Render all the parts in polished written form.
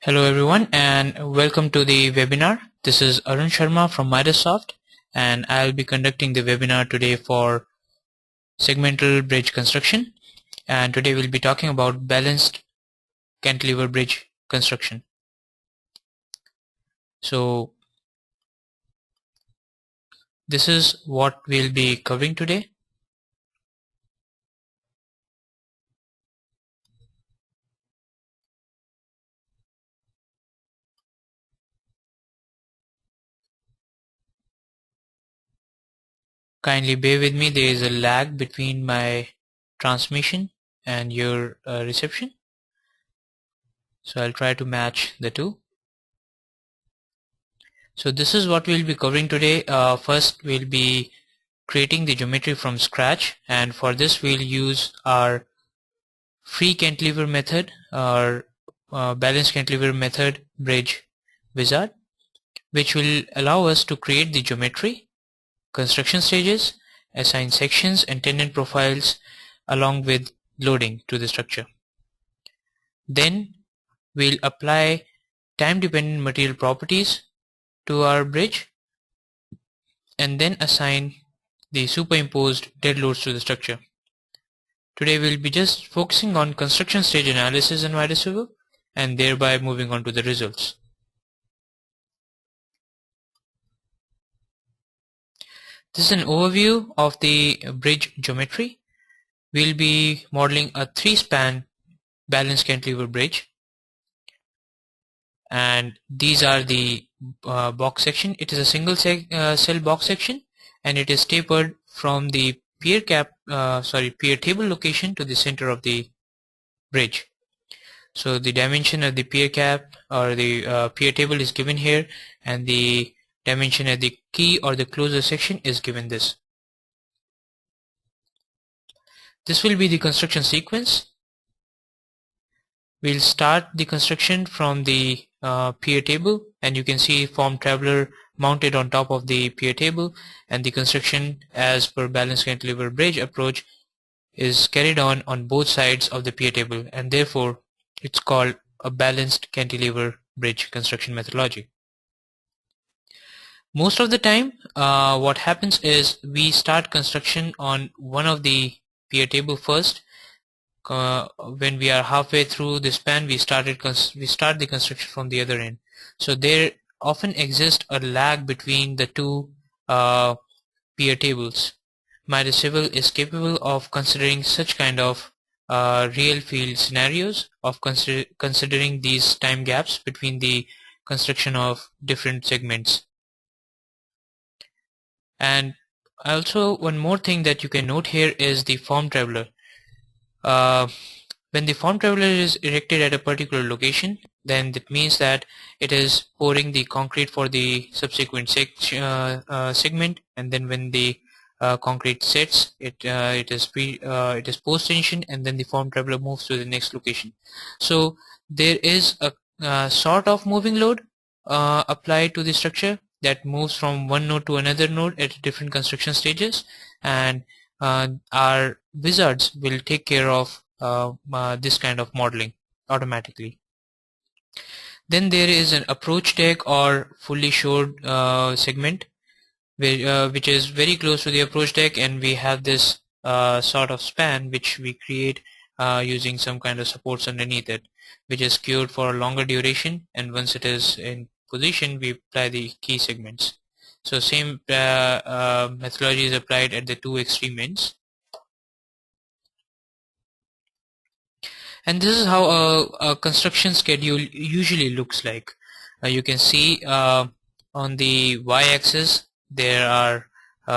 Hello everyone and welcome to the webinar. This is Arun Sharma from midas, and I'll be conducting the webinar today for segmental bridge construction, and today we'll be talking about balanced cantilever bridge construction. So this is what we'll be covering today. Kindly bear with me, there is a lag between my transmission and your reception, so I'll try to match the two. So this is what we'll be covering today. First we'll be creating the geometry from scratch, and for this we'll use our free cantilever method or balanced cantilever method bridge wizard, which will allow us to create the geometry, construction stages, assign sections and tendon profiles along with loading to the structure. Then we'll apply time dependent material properties to our bridge and then assign the superimposed dead loads to the structure. Today we'll be just focusing on construction stage analysis in midas civil and thereby moving on to the results. This is an overview of the bridge geometry. We'll be modeling a 3-span balanced cantilever bridge, and these are the box section. It is a single cell box section, and it is tapered from the pier table location to the center of the bridge. So the dimension of the pier cap or the pier table is given here, and the dimension at the key or the closer section is given this. This will be the construction sequence. We'll start the construction from the pier table, and you can see form traveler mounted on top of the pier table, and the construction as per balanced cantilever bridge approach is carried on both sides of the pier table, and therefore it's called a balanced cantilever bridge construction methodology. Most of the time what happens is we start construction on one of the pier table first. When we are halfway through the span, we start the construction from the other end. So there often exists a lag between the two pier tables. midas civil is capable of considering such kind of real field scenarios, of considering these time gaps between the construction of different segments. And also one more thing that you can note here is the form traveler. When the form traveler is erected at a particular location, then that means that it is pouring the concrete for the subsequent segment, and then when the concrete sets, it is post tension, and then the form traveler moves to the next location. So there is a sort of moving load applied to the structure that moves from one node to another node at different construction stages, and our wizards will take care of this kind of modeling automatically. Then there is an approach deck or fully shored segment which is very close to the approach deck, and we have this sort of span which we create using some kind of supports underneath it, which is cured for a longer duration, and once it is in position we apply the key segments. So same methodology is applied at the two extreme ends. And this is how a construction schedule usually looks like. You can see on the y-axis there are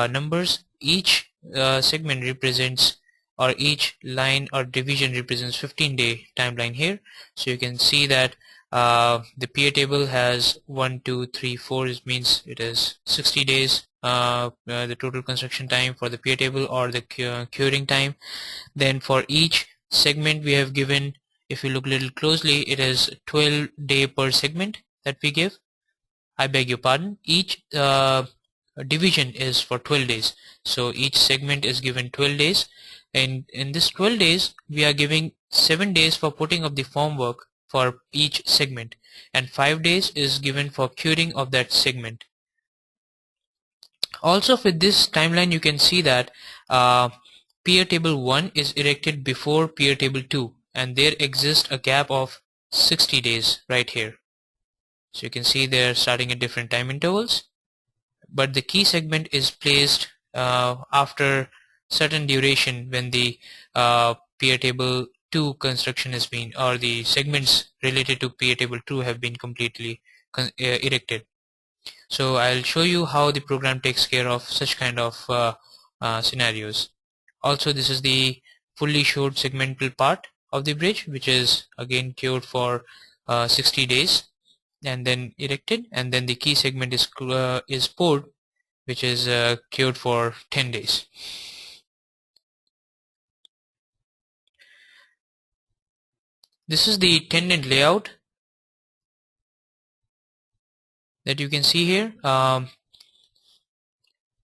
numbers. Each segment represents, or each line or division represents 15-day timeline here. So you can see that the pier table has 1, 2, 3, 4. It means it is 60 days the total construction time for the pier table, or the curing time. Then for each segment we have given, if you look a little closely, it is 12 day per segment that we give. I beg your pardon, each division is for 12 days. So each segment is given 12 days, and in this 12 days we are giving 7 days for putting up the formwork for each segment, and 5 days is given for curing of that segment. Also with this timeline you can see that pier table 1 is erected before pier table 2, and there exists a gap of 60 days right here. So you can see they're starting at different time intervals, but the key segment is placed after certain duration when the pier table 2 construction has been, or the segments related to pier table 2 have been completely erected. So I'll show you how the program takes care of such kind of scenarios. Also, this is the fully showed segmental part of the bridge, which is again cured for 60 days and then erected, and then the key segment is poured, which is cured for 10 days. This is the tendon layout that you can see here.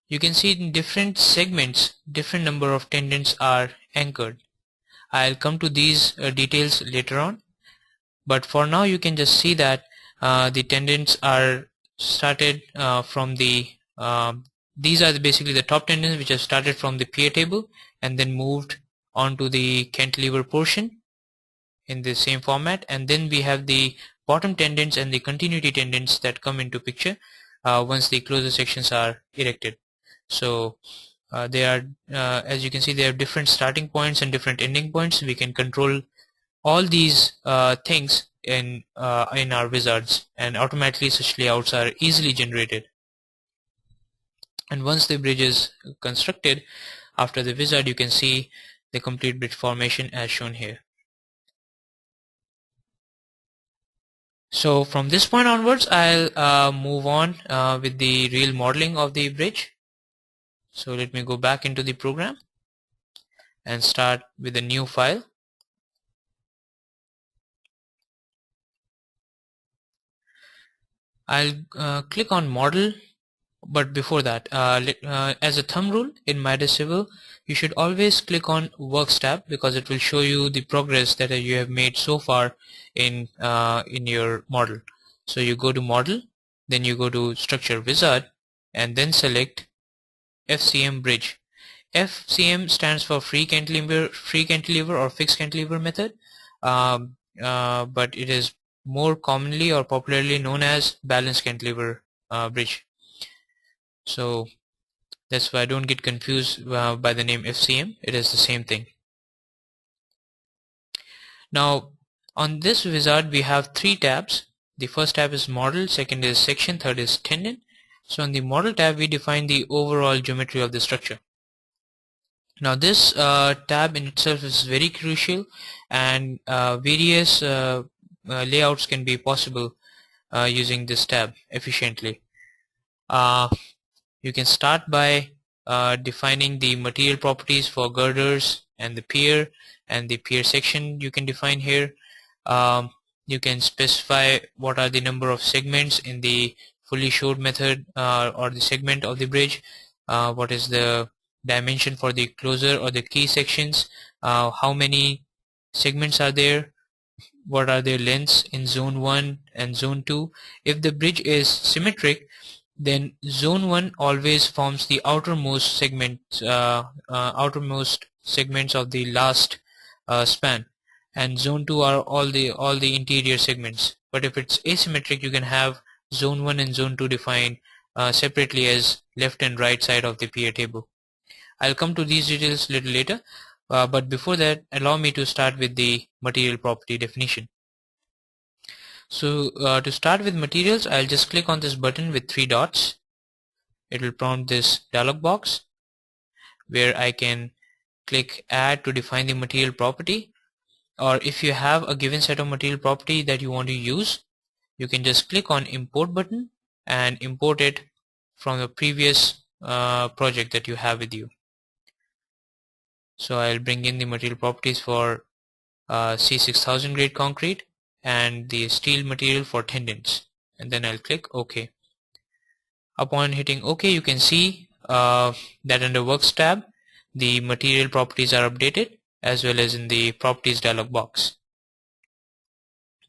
You can see in different segments, different number of tendons are anchored. I'll come to these details later on, but for now you can just see that the tendons are started from the these are basically the top tendons which have started from the pier table and then moved onto the cantilever portion in the same format, and then we have the bottom tendons and the continuity tendons that come into picture once the closer sections are erected. So they are as you can see, they have different starting points and different ending points. We can control all these things in our wizards, and automatically such layouts are easily generated. And once the bridge is constructed after the wizard, you can see the complete bridge formation as shown here. So from this point onwards, I'll move on with the real modeling of the bridge. So let me go back into the program and start with a new file. I'll click on model, but before that, as a thumb rule in Midas Civil, you should always click on Works tab, because it will show you the progress that you have made so far in your model. So you go to Model, then you go to Structure Wizard, and then select FCM Bridge. FCM stands for free cantilever or fixed cantilever method, but it is more commonly or popularly known as balanced cantilever bridge. So that's why don't get confused by the name FCM. It is the same thing. Now on this wizard we have 3 tabs. The first tab is model, second is section, third is tendon. So on the model tab we define the overall geometry of the structure. Now this tab in itself is very crucial, and various layouts can be possible using this tab efficiently. You can start by defining the material properties for girders and the pier, and the pier section you can define here. You can specify what are the number of segments in the fully showed method or the segment of the bridge, what is the dimension for the closer or the key sections, how many segments are there, what are their lengths in zone 1 and zone 2. If the bridge is symmetric, then zone 1 always forms the outermost segments of the last span, and zone 2 are all the interior segments. But if it's asymmetric, you can have zone 1 and zone 2 defined separately as left and right side of the pier table. I'll come to these details a little later, but before that allow me to start with the material property definition. So to start with materials, I'll just click on this button with 3 dots. It will prompt this dialog box where I can click add to define the material property, or if you have a given set of material property that you want to use, you can just click on import button and import it from the previous project that you have with you. So I'll bring in the material properties for C6000 grade concrete and the steel material for tendons, and then I'll click OK. Upon hitting OK, you can see that under Works tab the material properties are updated, as well as in the properties dialog box.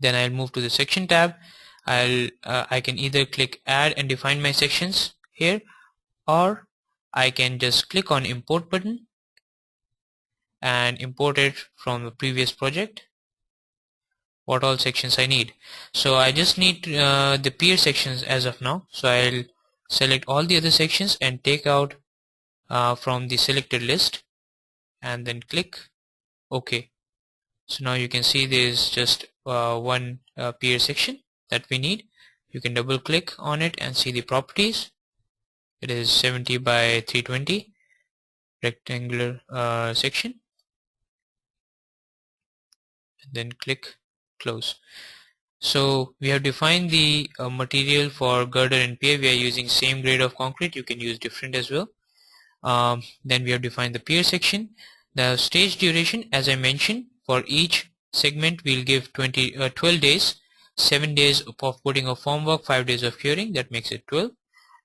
Then I'll move to the section tab. I can either click add and define my sections here, or I can just click on import button and import it from the previous project, what all sections I need. So I just need the peer sections as of now, so I'll select all the other sections and take out from the selected list and then click OK. So now you can see there's just one peer section that we need. You can double click on it and see the properties. It is 70 by 320 rectangular section, and then click close. So we have defined the material for girder and pier. We are using same grade of concrete. You can use different as well. Then we have defined the pier section. The stage duration, as I mentioned, for each segment we'll give 12 days, 7 days of putting of formwork, 5 days of curing. That makes it 12.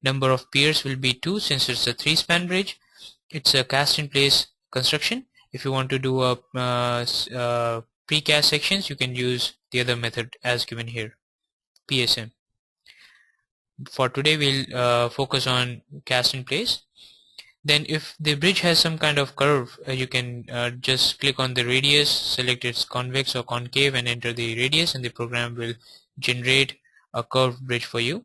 Number of piers will be 2 since it's a 3-span bridge. It's a cast in place construction. If you want to do a precast sections, you can use the other method as given here, PSM. For today we'll focus on cast in place. Then if the bridge has some kind of curve, you can just click on the radius, select its convex or concave and enter the radius, and the program will generate a curved bridge for you.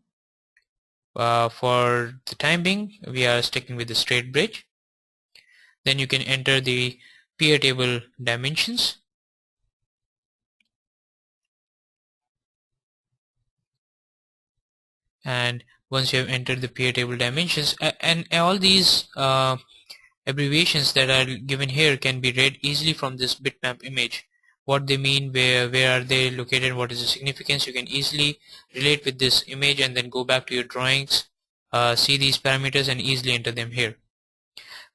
For the time being we are sticking with the straight bridge. Then you can enter the pier table dimensions, and once you have entered the pier table dimensions, and all these abbreviations that are given here can be read easily from this bitmap image. What they mean, where are they located, what is the significance, you can easily relate with this image and then go back to your drawings, see these parameters and easily enter them here.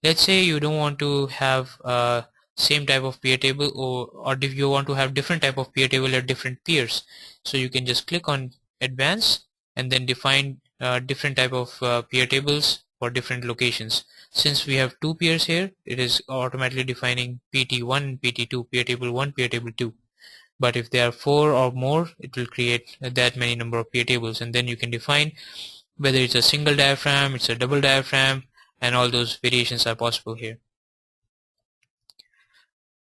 Let's say you don't want to have same type of pier table, or if you want to have different type of pier table at different piers, so you can just click on advanced and then define different type of pier tables for different locations. Since we have 2 piers here, it is automatically defining PT1, PT2, pier table 1, pier table 2. But if there are 4 or more, it will create that many number of pier tables, and then you can define whether it's a single diaphragm, it's a double diaphragm, and all those variations are possible here.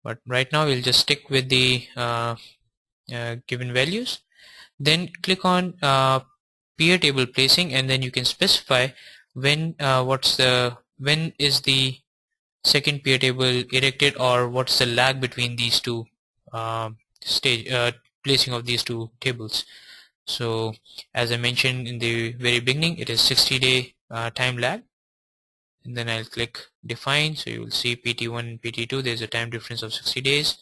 But right now we'll just stick with the given values. Then click on pier table placing, and then you can specify when when is the second pier table erected, or what's the lag between these two placing of these two tables. So as I mentioned in the very beginning, it is 60-day time lag, and then I'll click define. So you will see PT1 and PT2, there's a time difference of 60 days.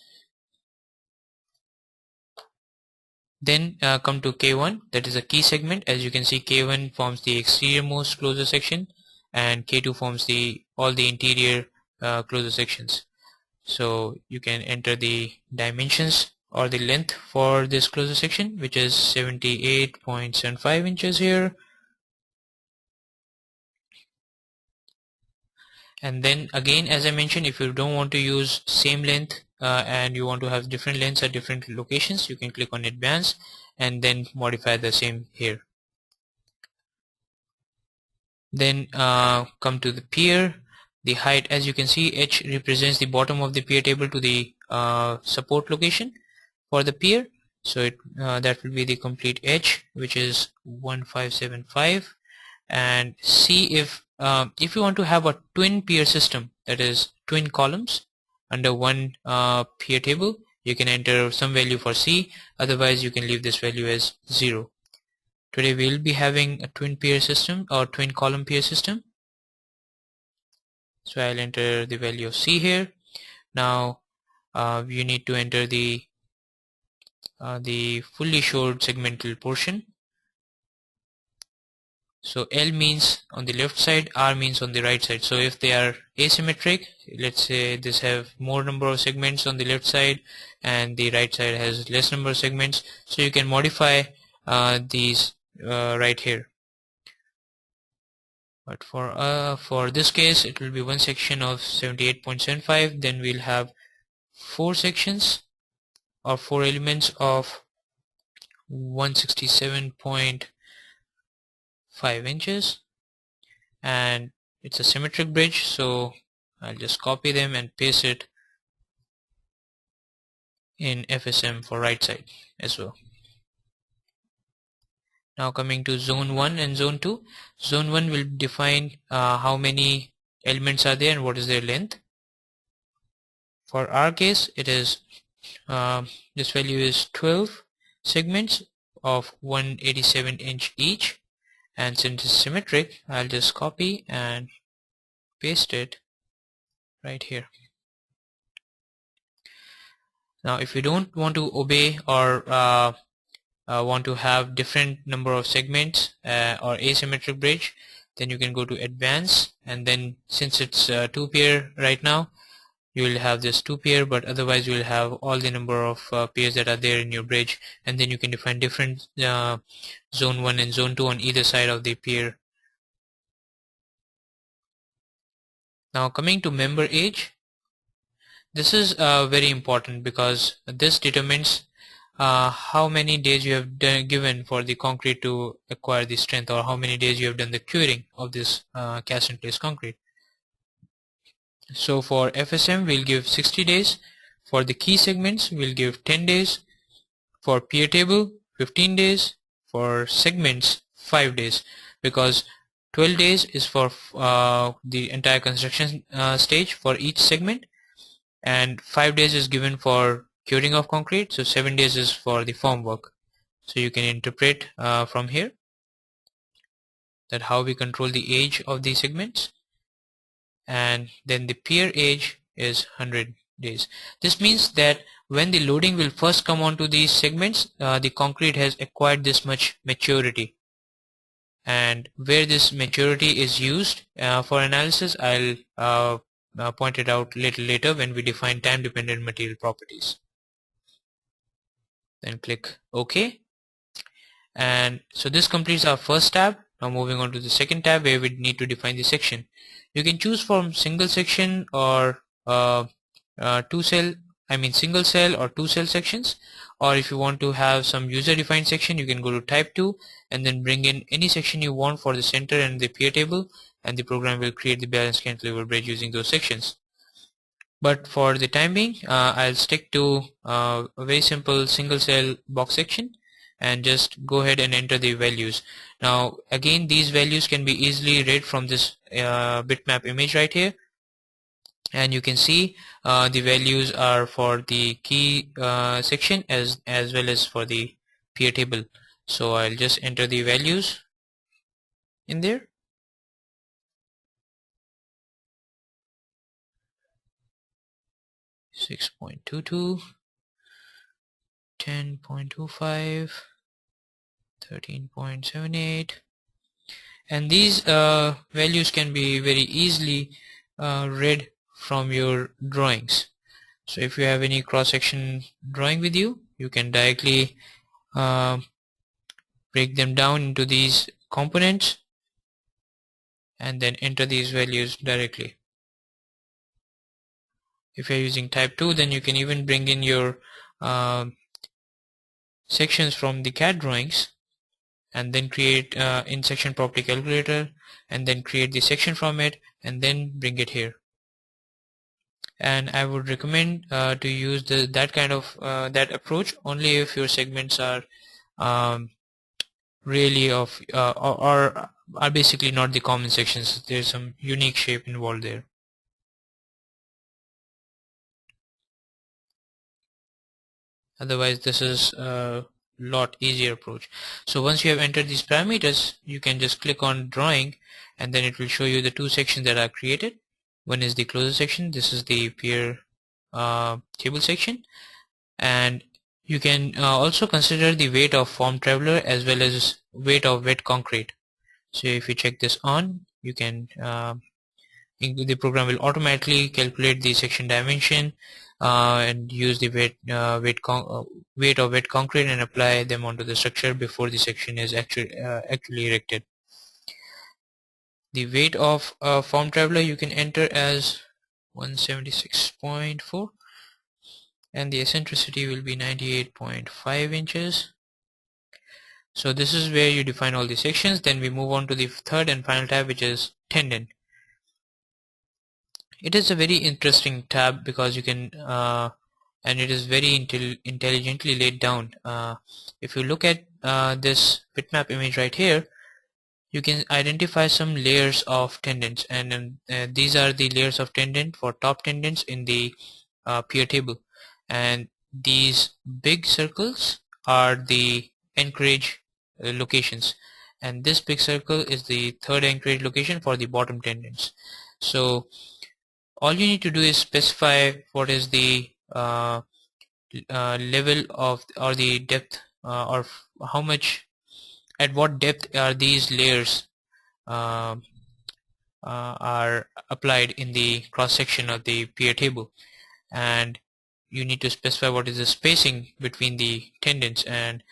Then come to K1, that is a key segment. As you can see, K1 forms the exterior most closure section, and K2 forms all the interior closure sections. So you can enter the dimensions or the length for this closure section, which is 78.75 inches here. And then again, as I mentioned, if you don't want to use same length and you want to have different lengths at different locations, you can click on advanced and then modify the same here. Then come to the pier. The height, as you can see, H represents the bottom of the pier table to the support location for the pier. So that will be the complete H, which is 1575. And see if you want to have a twin pier system, that is twin columns under one pier table, you can enter some value for C, otherwise you can leave this value as 0. Today we will be having a twin pier system or twin column pier system, so I'll enter the value of C here. Now you need to enter the fully shored segmental portion. So L means on the left side, R means on the right side. So if they are asymmetric, let's say this have more number of segments on the left side and the right side has less number of segments, so you can modify these right here. But for this case it will be one section of 78.75. then we'll have 4 sections or 4 elements of 167.5 inches, and it's a symmetric bridge, so I'll just copy them and paste it in FSM for right side as well. Now coming to zone 1 and zone 2. Zone 1 will define how many elements are there and what is their length. For our case, it is this value is 12 segments of 187 inch each, and since it's symmetric, I'll just copy and paste it right here. Now if you don't want to obey or want to have different number of segments or asymmetric bridge, then you can go to advanced, and then since it's 2-pair right now, you will have this 2-pair, but otherwise you will have all the number of pairs that are there in your bridge, and then you can define different zone 1 and zone 2 on either side of the pair. Now coming to member age, this is very important because this determines how many days you have given for the concrete to acquire the strength, or how many days you have done the curing of this cast in place concrete. So for FSM we'll give 60 days, for the key segments we'll give 10 days, for pier table 15 days, for segments 5 days, because 12 days is for the entire construction stage for each segment, and 5 days is given for curing of concrete, so 7 days is for the form work. So you can interpret from here that how we control the age of the segments. And then the pier age is 100 days. This means that when the loading will first come onto these segments, the concrete has acquired this much maturity, and where this maturity is used for analysis, I'll point it out little later when we define time dependent material properties. Then click OK, and so this completes our first tab. Now moving on to the second tab, where we need to define the section. You can choose from single section or single cell or 2-cell sections, or if you want to have some user defined section, you can go to type 2 and then bring in any section you want for the center and the pier table, and the program will create the balanced cantilever bridge using those sections. But for the time being, I'll stick to a very simple single cell box section and just go ahead and enter the values. Now again, these values can be easily read from this bitmap image right here, and you can see the values are for the key section as well as for the pier table. So I'll just enter the values in there. Six 6.22, 10.25, 13.78, and these values can be very easily read from your drawings. So if you have any cross-section drawing with you, you can directly break them down into these components and then enter these values directly. If you're using type 2, then you can even bring in your sections from the CAD drawings and then create in section property calculator, and then create the section from it and then bring it here. And I would recommend to use that kind of that approach only if your segments are really of or are basically not the common sections. There's some unique shape involved there. Otherwise this is a lot easier approach. So once you have entered these parameters, you can just click on drawing, and then it will show you the two sections that are created. One is the closer section, this is the pier table section, and you can also consider the weight of form traveler as well as weight of wet concrete. So if you check this on, you can the program will automatically calculate the section dimension and use the weight of wet concrete and apply them onto the structure before the section is actually erected. The weight of form traveler you can enter as 176.4, and the eccentricity will be 98.5 inches. So this is where you define all the sections. Then we move on to the third and final tab, which is tendon. It is a very interesting tab because you can and it is very intelligently laid down. If you look at this bitmap image right here, you can identify some layers of tendons, and these are the layers of tendon for top tendons in the peer table, and these big circles are the anchorage locations, and this big circle is the third anchorage location for the bottom tendons. So all you need to do is specify what is the level of or the depth or how much, at what depth are these layers uh, are applied in the cross section of the peer table, and you need to specify what is the spacing between the tendons, and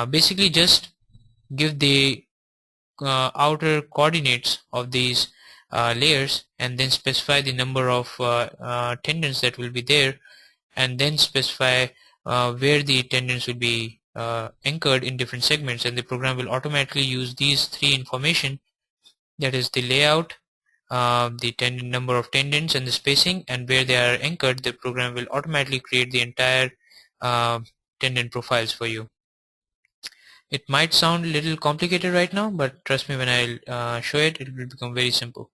basically just give the outer coordinates of these layers, and then specify the number of tendons that will be there, and then specify where the tendons will be anchored in different segments, and the program will automatically use these three information, that is the layout, the tendon number of tendons, and the spacing, and where they are anchored. The program will automatically create the entire uh, tendon profiles for you. It might sound a little complicated right now, but trust me, when I'll show it, it will become very simple.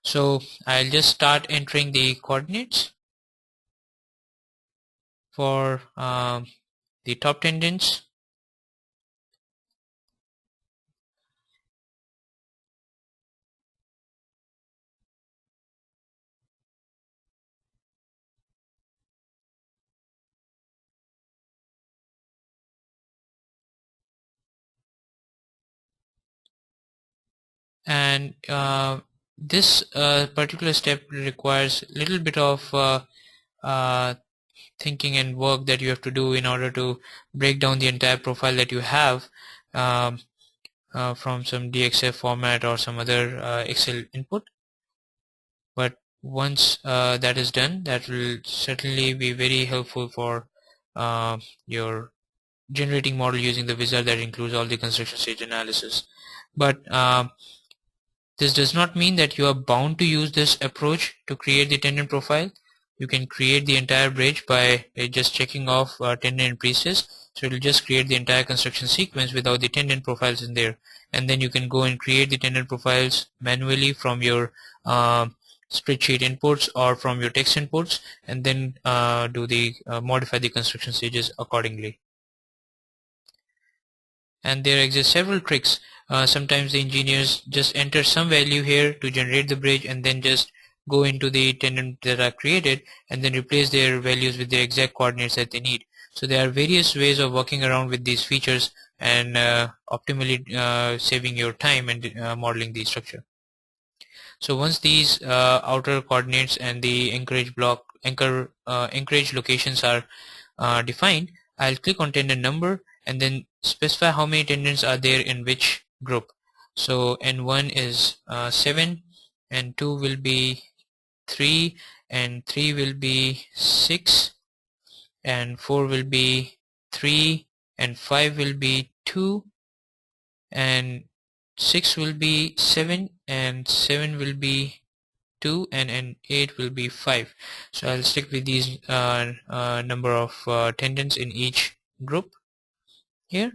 So I'll just start entering the coordinates for the top tendons. And this particular step requires a little bit of uh, thinking and work that you have to do in order to break down the entire profile that you have um, from some DXF format or some other Excel input. But once that is done, that will certainly be very helpful for your generating model using the wizard that includes all the construction stage analysis. But this does not mean that you are bound to use this approach to create the tendon profile. You can create the entire bridge by just checking off tendon and pre-stress. So it will just create the entire construction sequence without the tendon profiles in there. And then you can go and create the tendon profiles manually from your spreadsheet inputs or from your text inputs, and then modify the construction stages accordingly. And there exist several tricks. Sometimes the engineers just enter some value here to generate the bridge, and then just go into the tendon that are created and then replace their values with the exact coordinates that they need. So there are various ways of working around with these features and optimally saving your time and modeling the structure. So once these outer coordinates and the anchorage locations are defined, I'll click on tendon number and then specify how many tendons are there in which group. So N1 is 7, N2 will be 3, and 3 will be 6, and 4 will be 3, and 5 will be 2, and 6 will be 7, and 7 will be 2, and 8 will be 5. So I'll stick with these number of tendons in each group here,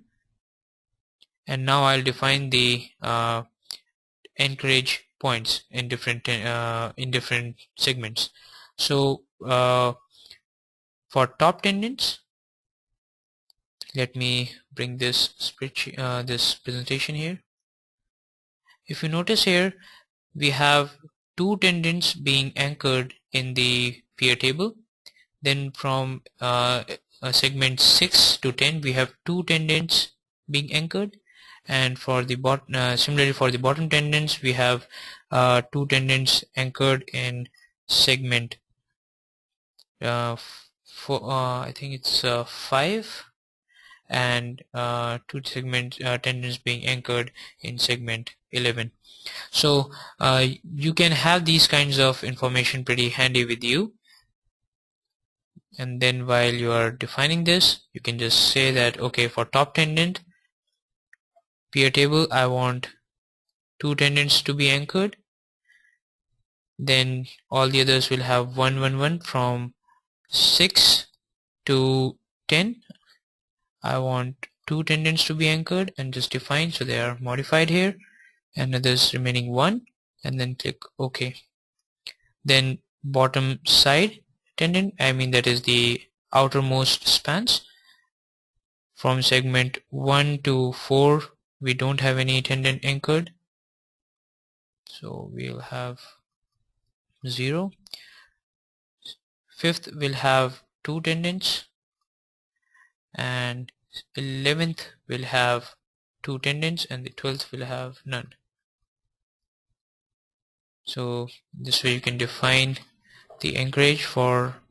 and now I'll define the anchorage points in different segments. So for top tendons, let me bring this spreadsheet, this presentation here. If you notice here, we have two tendons being anchored in the peer table. Then from segment 6 to 10, we have two tendons being anchored, and for the similarly for the bottom tendons, we have two tendons anchored in segment I think it's 5, and two tendons being anchored in segment 11. So you can have these kinds of information pretty handy with you, and then while you are defining this, you can just say that okay, for top tendon peer table, I want 2 tendons to be anchored. Then all the others will have 1 1 1 from 6 to 10. I want 2 tendons to be anchored and just defined, so they are modified here, and others remaining 1, and then click OK. Then bottom side tendon, I mean that is the outermost spans. From segment 1 to 4 we don't have any tendon anchored, so we'll have 0. Fifth will have 2 tendons, and 11th will have 2 tendons, and the 12th will have none. So this way you can define the anchorage for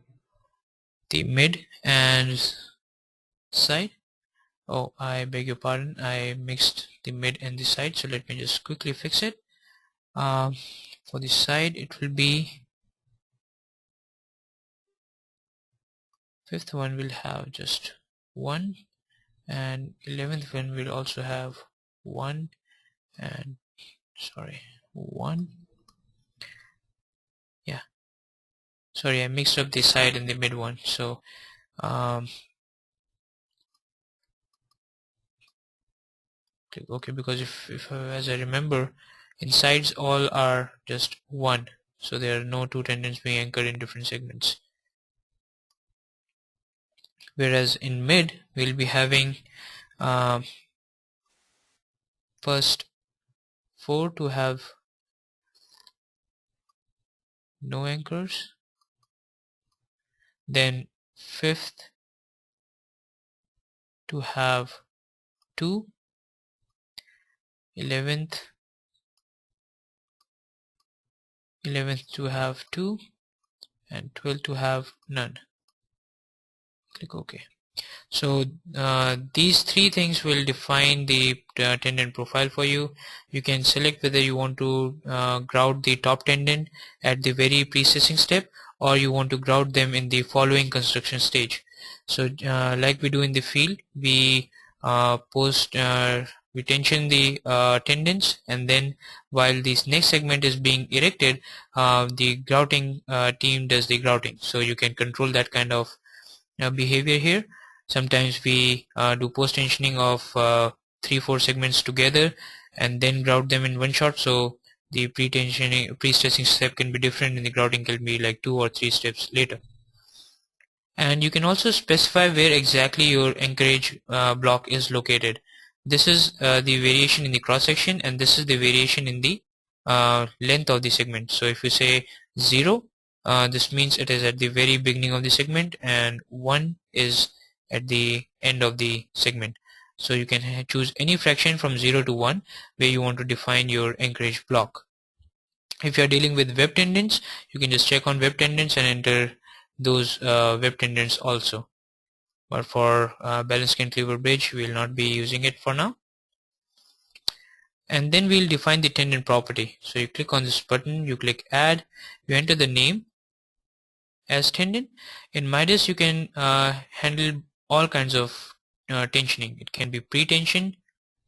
the mid and side. Oh, I beg your pardon, I mixed the mid and the side, so let me just quickly fix it. For the side it will be, fifth one will have just 1, and 11th one will also have 1 and 1. Yeah, sorry, I mixed up the side and the mid one. So click OK, because if as I remember, insides all are just 1, so there are no 2 tendons being anchored in different segments. Whereas in mid we'll be having first 4 to have no anchors, then 5th to have 2, 11th to have 2, and 12th to have none. Click OK. So these 3 things will define the tendon profile for you. You can select whether you want to grout the top tendon at the very precessing step, or you want to grout them in the following construction stage. So like we do in the field, we we tension the tendons, and then while this next segment is being erected, the grouting team does the grouting. So you can control that kind of behavior here. Sometimes we do post tensioning of 3-4 segments together and then grout them in one shot, so the pre-stressing step can be different and the grouting can be like 2 or 3 steps later. And you can also specify where exactly your anchorage block is located. This is the variation in the cross section, and this is the variation in the length of the segment. So if you say 0, this means it is at the very beginning of the segment, and 1 is at the end of the segment. So you can choose any fraction from 0 to 1 where you want to define your anchorage block. If you are dealing with web tendons, you can just check on web tendons and enter those web tendons also. But for balanced cantilever bridge, we will not be using it for now. And then we'll define the tendon property. So you click on this button, you click add, you enter the name as tendon. In midas you can handle all kinds of tensioning. It can be pre-tension,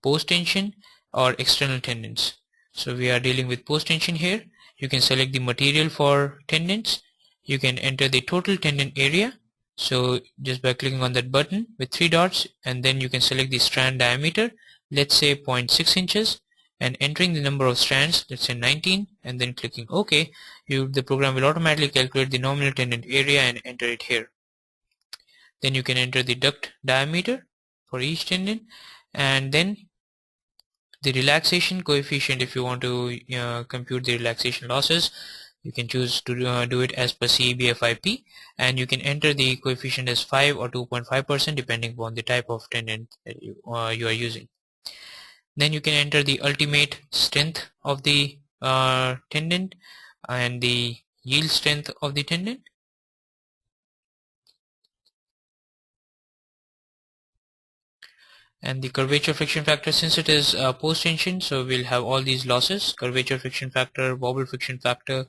post-tension, or external tendons. So we are dealing with post-tension here. You can select the material for tendons. You can enter the total tendon area. So just by clicking on that button with 3 dots, and then you can select the strand diameter, let's say 0.6 inches, and entering the number of strands, let's say 19, and then clicking OK, the program will automatically calculate the nominal tendon area and enter it here. Then you can enter the duct diameter for each tendon, and then the relaxation coefficient. If you want to compute the relaxation losses, you can choose to do it as per CEBFIP, and you can enter the coefficient as 5 or 2.5% depending upon the type of tendon that you are using. Then you can enter the ultimate strength of the tendon and the yield strength of the tendon. And the curvature friction factor, since it is post tension, so we'll have all these losses: curvature friction factor, wobble friction factor.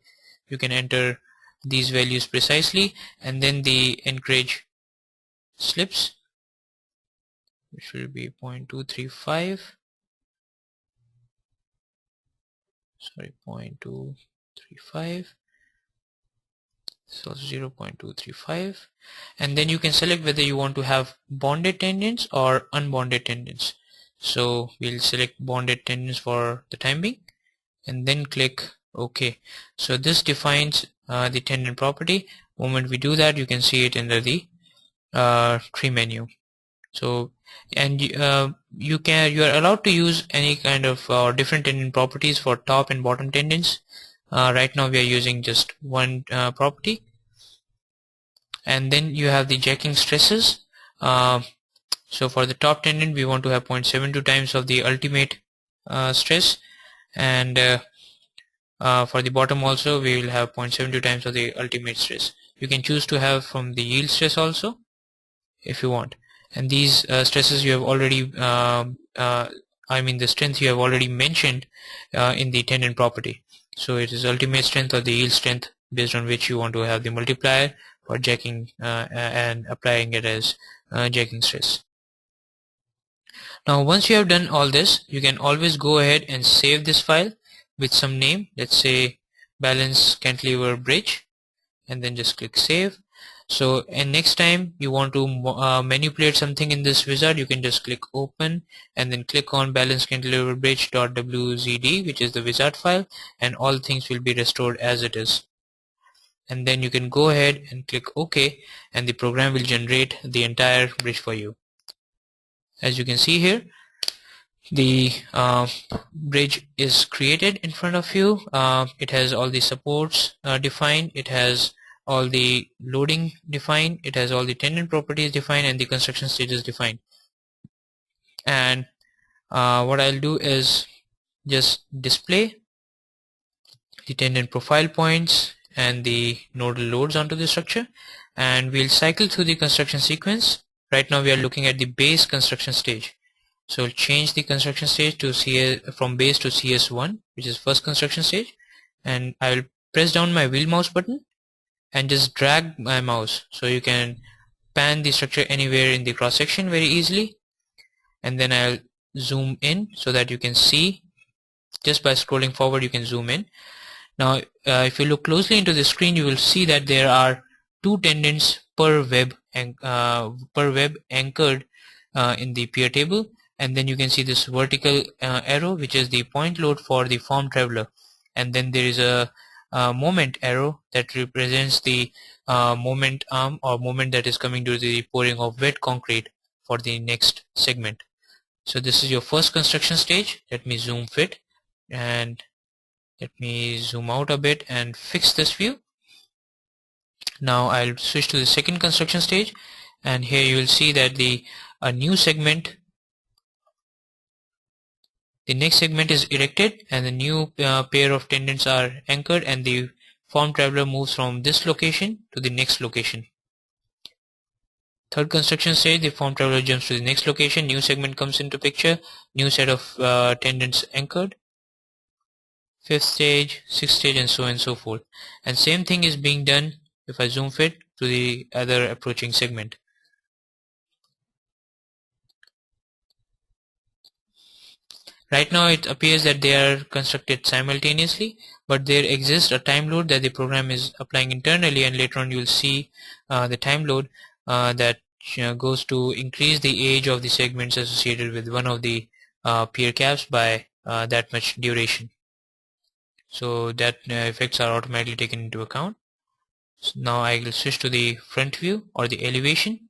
You can enter these values precisely, and then the anchorage slips, which will be 0.235, sorry, 0.235. So 0.235, and then you can select whether you want to have bonded tendons or unbonded tendons. So we'll select bonded tendons for the time being and then click OK. So this defines the tendon property. Moment we do that, you can see it under the tree menu. So, and you are allowed to use any kind of different tendon properties for top and bottom tendons. Right now we are using just one property. And then you have the jacking stresses. So for the top tendon we want to have 0.72 times of the ultimate stress, and for the bottom also we will have 0.72 times of the ultimate stress. You can choose to have from the yield stress also if you want, and these stresses you have already I mean the strength you have already mentioned in the tendon property. So it is ultimate strength or the yield strength based on which you want to have the multiplier for jacking and applying it as jacking stress. Now once you have done all this, you can always go ahead and save this file with some name. Let's say balance cantilever bridge, and then just click save. So, and next time you want to manipulate something in this wizard, you can just click open and then click on balance cantilever bridge.wzd, which is the wizard file, and all things will be restored as it is. And then you can go ahead and click OK, and the program will generate the entire bridge for you. As you can see here, the bridge is created in front of you. It has all the supports defined, it has all the loading defined, it has all the tendon properties defined, and the construction stages defined. And what I'll do is just display the tendon profile points and the nodal loads onto the structure, and we'll cycle through the construction sequence. Right now we are looking at the base construction stage. So we'll change the construction stage to from base to CS1, which is first construction stage, and I will press down my wheel mouse button and just drag my mouse so you can pan the structure anywhere in the cross section very easily. And then I'll zoom in so that you can see. Just by scrolling forward you can zoom in. Now if you look closely into the screen, you will see that there are two tendons per web anchored in the pier table, and then you can see this vertical arrow, which is the point load for the form traveler, and then there is a moment arrow that represents the moment arm or moment that is coming to the pouring of wet concrete for the next segment. So this is your first construction stage. Let me zoom fit, and let me zoom out a bit and fix this view. Now I'll switch to the second construction stage, and here you will see that a new segment, the next segment is erected, and the new pair of tendons are anchored, and the form traveler moves from this location to the next location. Third construction stage, the form traveler jumps to the next location, new segment comes into picture, new set of tendons anchored. Fifth stage, sixth stage, and so on and so forth. And same thing is being done if I zoom fit to the other approaching segment. Right now it appears that they are constructed simultaneously, but there exists a time load that the program is applying internally, and later on you will see the time load that goes to increase the age of the segments associated with one of the pier caps by that much duration. So that effects are automatically taken into account. So now I will switch to the front view or the elevation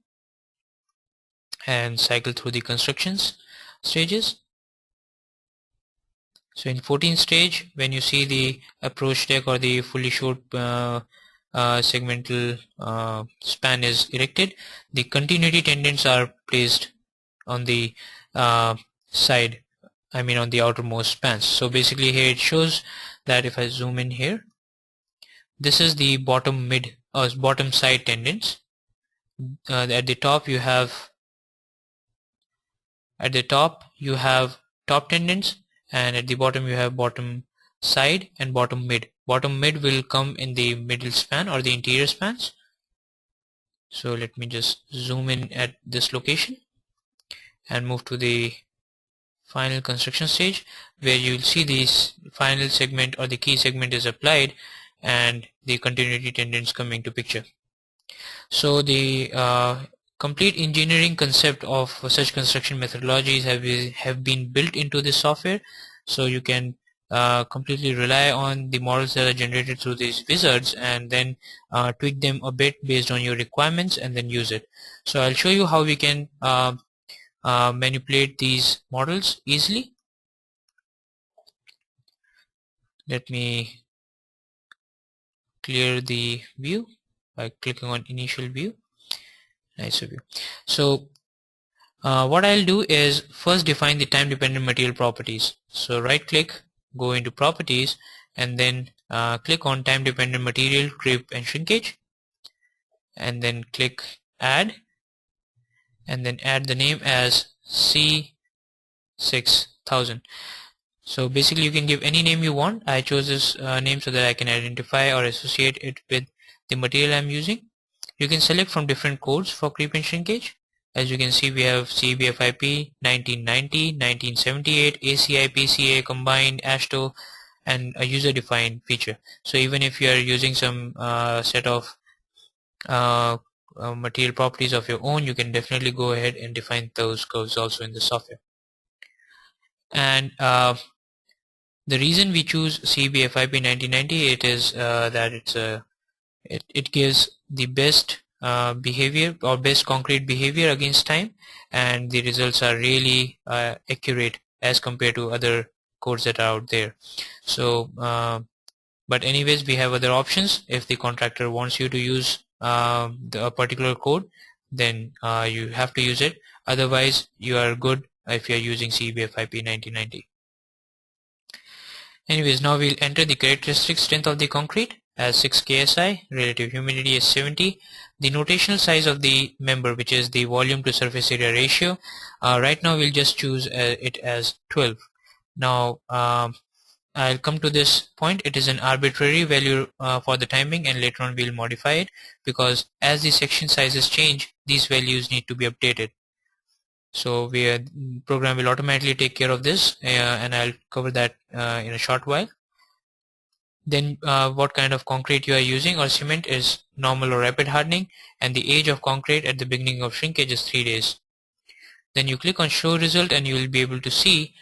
and cycle through the constructions stages. So in 14th stage, when you see the approach deck or the fully short segmental span is erected, the continuity tendons are placed on the side, I mean on the outermost spans. So basically here it shows that if I zoom in here, this is the bottom mid or bottom side tendons. At the top you have top tendons, and at the bottom you have bottom side and bottom mid. Bottom mid will come in the middle span or the interior spans. So let me just zoom in at this location and move to the final construction stage, where you will see this final segment or the key segment is applied and the continuity tendons come into picture. So the complete engineering concept of such construction methodologies have been built into this software, so you can completely rely on the models that are generated through these wizards and then tweak them a bit based on your requirements and then use it. So I'll show you how we can manipulate these models easily. Let me clear the view by clicking on initial view. Nice view. So what I'll do is first define the time dependent material properties. So right click, go into properties, and then click on time dependent material, creep and shrinkage, and then click add, and then add the name as C6000. So basically you can give any name you want. I chose this name so that I can identify or associate it with the material I'm using. You can select from different codes for creep and shrinkage. As you can see, we have CBFIP 1990, 1978, ACIPCA combined, ASHTO, and a user defined feature. So even if you are using some set of material properties of your own, you can definitely go ahead and define those curves also in the software. And the reason we choose CBFIP 1990, it is that it gives the best behavior or best concrete behavior against time, and the results are really accurate as compared to other codes that are out there. So but anyways, we have other options. If the contractor wants you to use a particular code, then you have to use it. Otherwise you are good if you are using CBFIP 1990. Anyways, now we'll enter the characteristic strength of the concrete as 6 ksi, relative humidity is 70, the notational size of the member, which is the volume to surface area ratio. Right now we'll just choose it as 12. Now I'll come to this point. It is an arbitrary value for the timing, and later on we'll modify it, because as the section sizes change, these values need to be updated. So program will automatically take care of this, and I'll cover that in a short while. Then what kind of concrete you are using or cement is normal or rapid hardening, and the age of concrete at the beginning of shrinkage is 3 days. Then you click on show result and you will be able to see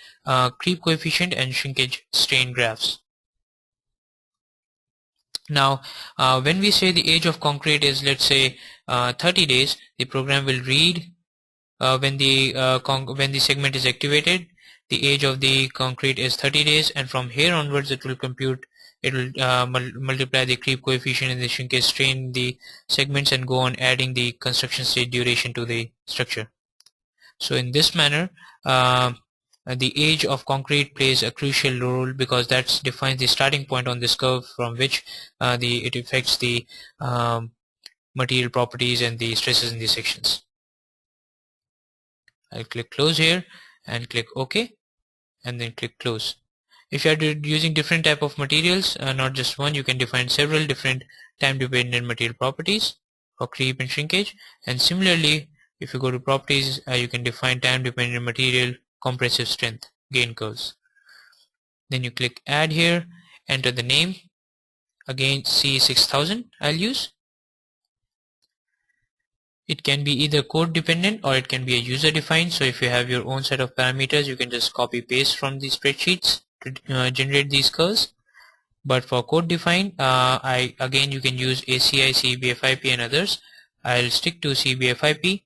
creep coefficient and shrinkage strain graphs. Now when we say the age of concrete is, let's say 30 days, the program will read when the segment is activated, the age of the concrete is 30 days, and from here onwards it will compute, it will multiply the creep coefficient and the shrinkage strain in the segments and go on adding the construction stage duration to the structure. So in this manner the age of concrete plays a crucial role, because that defines the starting point on this curve from which it affects the material properties and the stresses in the sections. I'll click close here and click OK, and then click close. If you are using different type of materials, not just one, you can define several different time dependent material properties for creep and shrinkage. And similarly, if you go to properties, you can define time dependent material compressive strength gain curves. Then you click add here, enter the name, again C6000 I'll use. It can be either code dependent or it can be a user defined. So if you have your own set of parameters, you can just copy paste from these spreadsheets to generate these curves. But for code defined, again you can use ACI, CBFIP and others. I'll stick to CBFIP,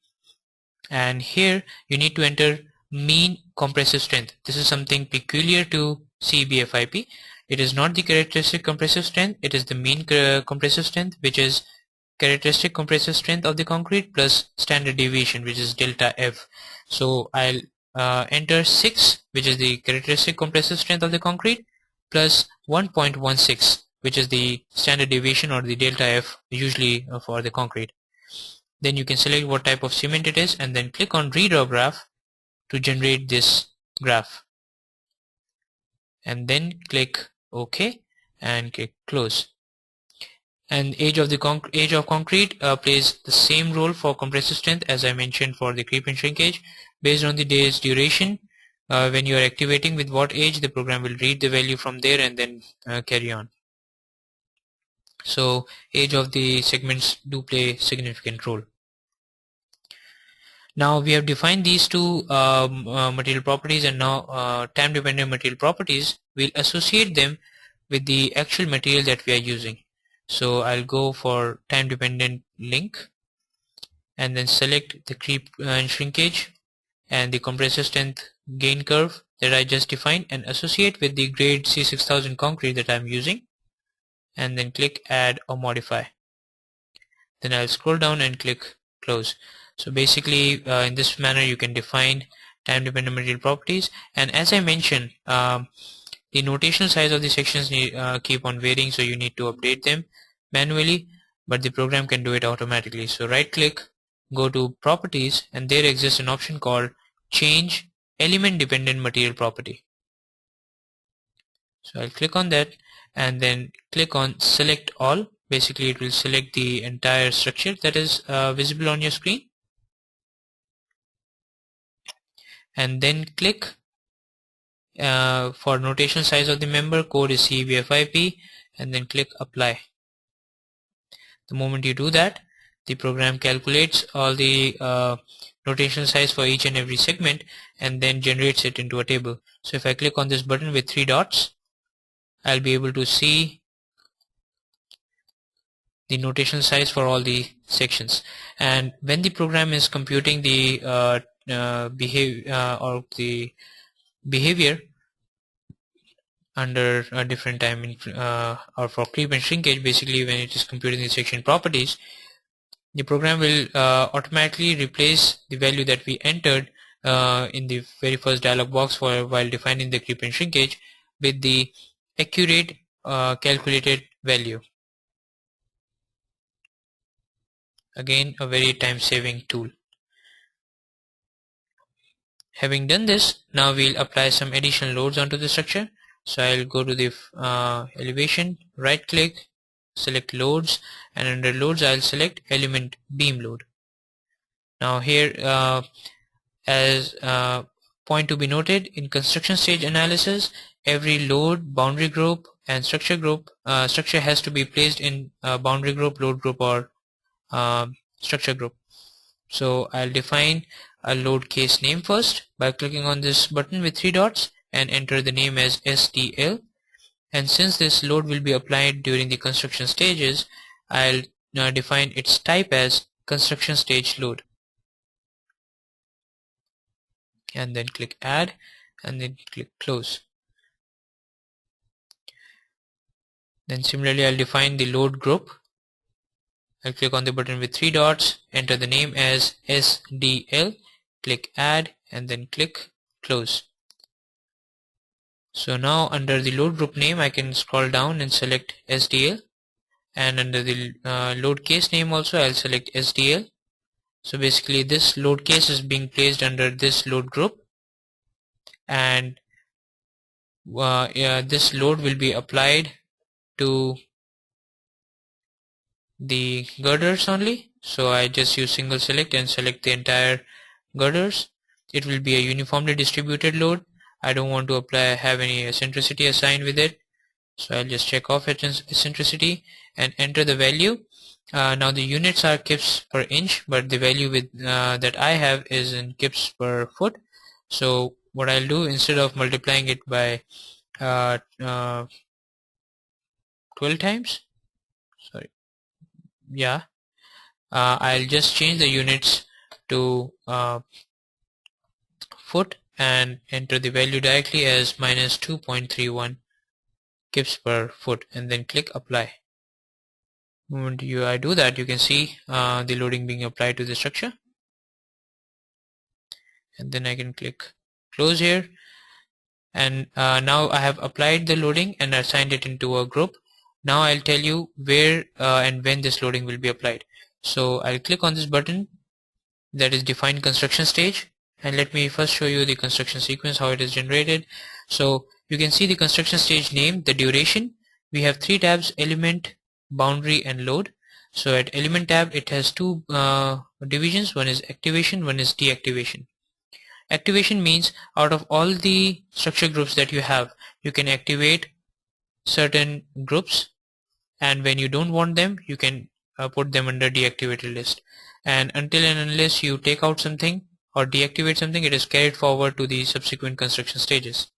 and here you need to enter mean compressive strength. This is something peculiar to CBFIP. It is not the characteristic compressive strength, it is the mean compressive strength, which is characteristic compressive strength of the concrete plus standard deviation, which is delta F. So I'll enter 6, which is the characteristic compressive strength of the concrete, plus 1.16, which is the standard deviation or the delta F usually for the concrete. Then you can select what type of cement it is and then click on redraw graph to generate this graph, and then click OK and click close. And age of concrete plays the same role for compressive strength as I mentioned for the creep and shrinkage. Based on the day's duration, when you are activating with what age, the program will read the value from there and then carry on. So age of the segments do play significant role. Now we have defined these two material properties, and now time dependent material properties, we'll associate them with the actual material that we are using. So I'll go for time dependent link and then select the creep and shrinkage and the compressor strength gain curve that I just defined and associate with the grade C6000 concrete that I'm using, and then click add or modify. Then I'll scroll down and click close. So basically in this manner you can define time dependent material properties, and as I mentioned, the notational size of the sections keep on varying, so you need to update them manually, but the program can do it automatically. So right click, go to properties, and there exists an option called change element dependent material property. So I'll click on that and then click on select all. Basically it will select the entire structure that is visible on your screen, and then click for notation size of the member, code is CEBFIP, and then click apply. The moment you do that, the program calculates all the notation size for each and every segment and then generates it into a table. So if I click on this button with 3 dots, I'll be able to see the notation size for all the sections. And when the program is computing the behavior under a different time or for creep and shrinkage, basically when it is computing the section properties, the program will automatically replace the value that we entered in the very first dialog box while defining the creep and shrinkage with the accurate calculated value. Again, a very time-saving tool. Having done this, now we'll apply some additional loads onto the structure. So I'll go to the elevation, right click, select loads, and under loads I'll select element beam load. Now here as point to be noted, in construction stage analysis, every load, boundary group, and structure has to be placed in boundary group, load group, or structure group. So I'll define a load case name first by clicking on this button with 3 dots and enter the name as SDL. And since this load will be applied during the construction stages, I'll define its type as construction stage load. And then click add and then click close. Then similarly I'll define the load group. I'll click on the button with 3 dots, enter the name as SDL, click add and then click close. So now under the load group name I can scroll down and select SDL, and under the load case name also I'll select SDL. So basically this load case is being placed under this load group, and this load will be applied to the girders only. So I just use single select and select the entire girders. It will be a uniformly distributed load. I don't want to have any eccentricity assigned with it, so I'll just check off eccentricity and enter the value. Now the units are kips per inch, but the value that I have is in kips per foot. So what I'll do, instead of multiplying it by 12 times, I'll just change the units to foot and enter the value directly as minus 2.31 kips per foot, and then click apply. The moment I do that, you can see the loading being applied to the structure, and then I can click close here, and now I have applied the loading and assigned it into a group. Now I'll tell you where and when this loading will be applied. So I'll click on this button that is define construction stage, and let me first show you the construction sequence, how it is generated. So you can see the construction stage name, the duration. We have 3 tabs: element, boundary, and load. So at element tab it has 2 divisions, one is activation, one is deactivation. Activation means out of all the structure groups that you have, you can activate certain groups, and when you don't want them, you can put them under deactivated list. And until and unless you take out something or deactivate something, it is carried forward to the subsequent construction stages.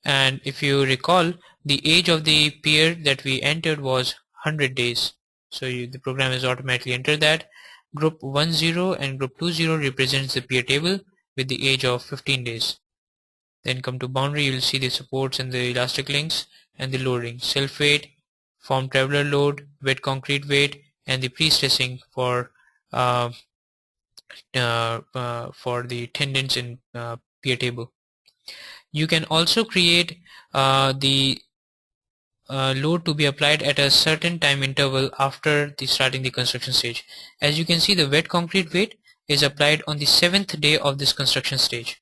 And if you recall, the age of the peer that we entered was 100 days. So the program has automatically entered that. Group 10 and group 20 represents the peer table with the age of 15 days. Then come to boundary, you will see the supports and the elastic links and the loading, self weight, form traveler load, wet concrete weight, and the pre-stressing for the tendons in peer table. You can also create the load to be applied at a certain time interval after the starting the construction stage. As you can see, the wet concrete weight is applied on the 7th day of this construction stage.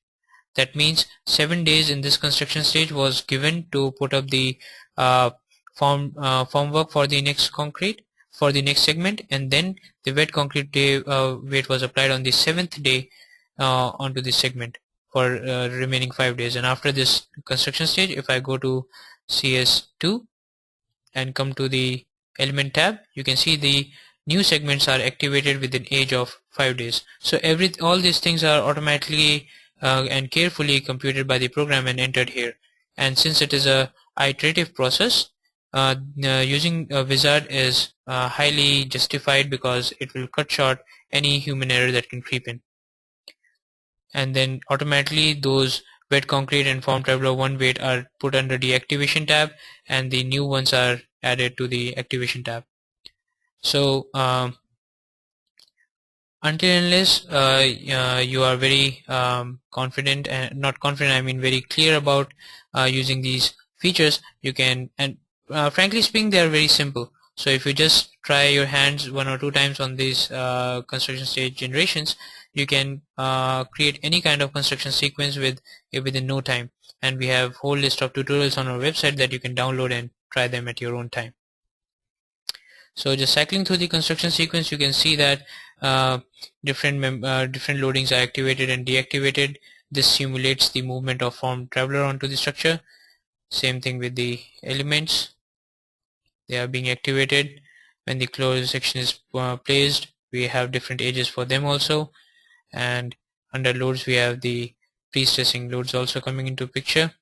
That means 7 days in this construction stage was given to put up the formwork for the next concrete, for the next segment, and then the wet concrete weight was applied on the 7th day onto this segment for remaining 5 days. And after this construction stage, if I go to CS2 and come to the element tab, you can see the new segments are activated with an age of 5 days. So all these things are automatically and carefully computed by the program and entered here. And since it is a iterative process, using a wizard is highly justified because it will cut short any human error that can creep in. And then automatically those wet concrete and form traveler 1 weight are put under the activation tab, and the new ones are added to the activation tab. So until and unless you are very confident, and not confident, I mean very clear about using these features, you can, and frankly speaking, they are very simple. So if you just try your hands 1 or 2 times on these construction stage generations, you can create any kind of construction sequence within no time. And we have whole list of tutorials on our website that you can download and try them at your own time. So just cycling through the construction sequence, you can see that different loadings are activated and deactivated. This simulates the movement of form traveler onto the structure. Same thing with the elements. They are being activated. When the closed section is placed, we have different ages for them also. And under loads, we have the pre-stressing loads also coming into picture.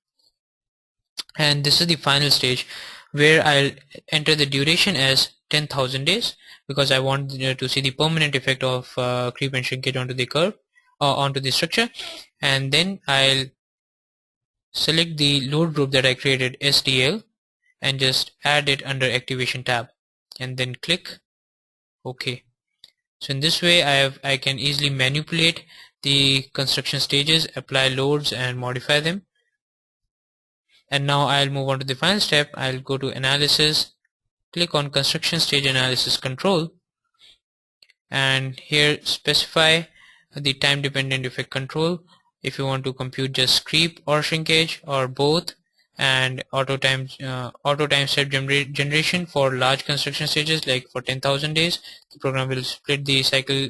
And this is the final stage where I'll enter the duration as 10,000 days because I want to see the permanent effect of creep and shrinkage onto the curve onto the structure. And then I'll select the load group that I created, SDL, and just add it under activation tab, and then click OK. So in this way I can easily manipulate the construction stages, apply loads and modify them. And now I'll move on to the final step. I'll go to analysis, click on construction stage analysis control, and here specify the time dependent effect control if you want to compute just creep or shrinkage or both, and auto time step generation for large construction stages like for 10,000 days. The program will split the cycle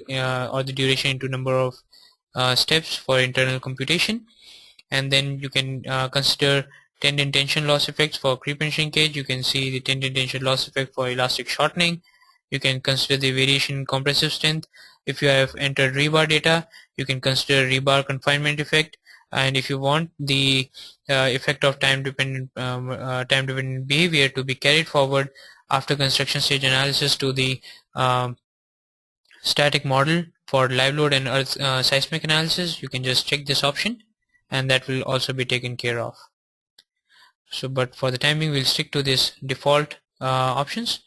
or the duration into number of steps for internal computation. And then you can consider tendon tension loss effects for creep and shrinkage. You can see the tendon tension loss effect for elastic shortening. You can consider the variation in compressive strength. If you have entered rebar data, you can consider rebar confinement effect. And if you want the effect of time dependent behavior to be carried forward after construction stage analysis to the static model for live load and earth seismic analysis, you can just check this option, and that will also be taken care of. So but for the time being, we'll stick to this default options,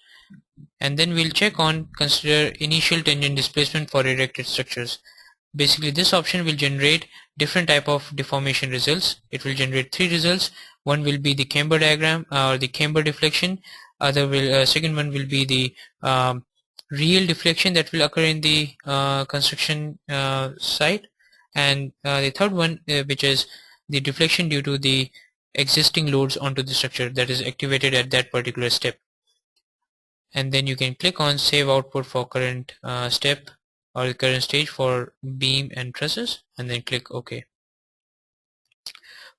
and then we'll check on consider initial tangent displacement for erected structures. Basically this option will generate different type of deformation results. It will generate 3 results. One will be the camber diagram or the camber deflection. Second one will be the real deflection that will occur in the construction site, and the third one which is the deflection due to the existing loads onto the structure that is activated at that particular step. And then you can click on save output for current step, or the current stage for beam and trusses, and then click OK.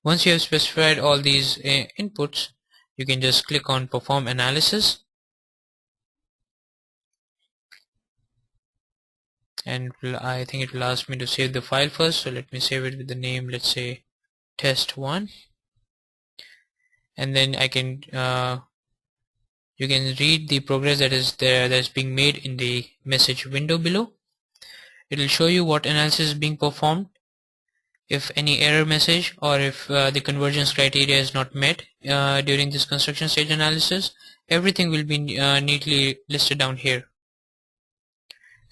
Once you have specified all these inputs, you can just click on perform analysis, and I think it will ask me to save the file first, so let me save it with the name, let's say test1, and then I can you can read the progress that is there, that's being made in the message window below. It will show you what analysis is being performed, if any error message, or if the convergence criteria is not met during this construction stage analysis. Everything will be neatly listed down here.